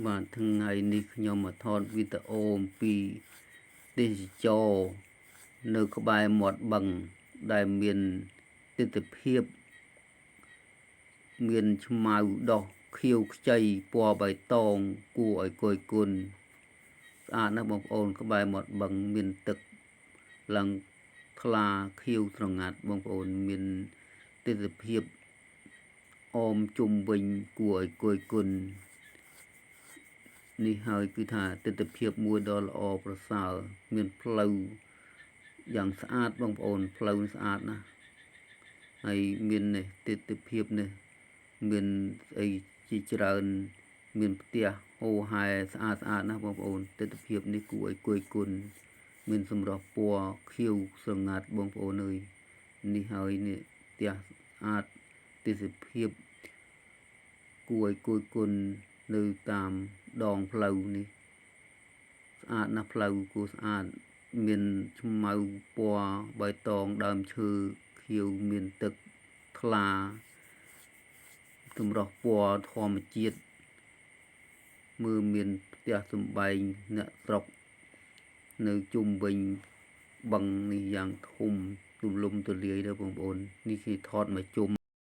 បាទថ្ងៃនេះខ្ញុំមកថតវីដេអូអំពីទេសចរនៅក្បែរមាត់បឹងដែលមានទិដ្ឋភាពមានឆ្មៅដោះខៀវខ្ចីពណ៌បៃតងគួរឲ្យគយគន់ស្អាតណាស់បងប្អូនក្បែរមាត់បឹងមានទឹកឡើងថ្លាខៀវស្រងាត់បងប្អូនមានទិដ្ឋភាពអមជុំវិញគួរឲ្យគយគន់នេះហើយគឺថាទិដ្ឋភាពមួយដ៏ល្អប្រសើរមានផ្លូវយ៉ាងស្អាតបងប្អូនផ្លូវស្អាតណាស់ហើយមាននេះទិដ្ឋភាពនេះមានអីជាច្រើនមានផ្ទះហូហែស្អាតណាស់បងប្អូនទិដ្ឋភាពនេះគួរឲ្យគយគន់មានសម្រស់ពណ៌ខៀវស្រងាត់បងប្អូនអើយនេះហើយនេះផ្ទះស្អាតទេសភាពគួរឲ្យគយគន់នៅតាមដងផ្លូវនេះស្អាតណាស់ផ្លូវគួរស្អាតមានឆ្មៅពណ៌បៃតងដើមឈើខៀវមានទឹកថ្លាសម្រស់ពណ៌ធម្មជាតិមើលមានផ្ទះសម្បែងអ្នកស្រុកនៅជុំវិញបឹងនេះយ៉ាងធំទូលំទូលាយដែរបងប្អូននេះគេថតមកជុំ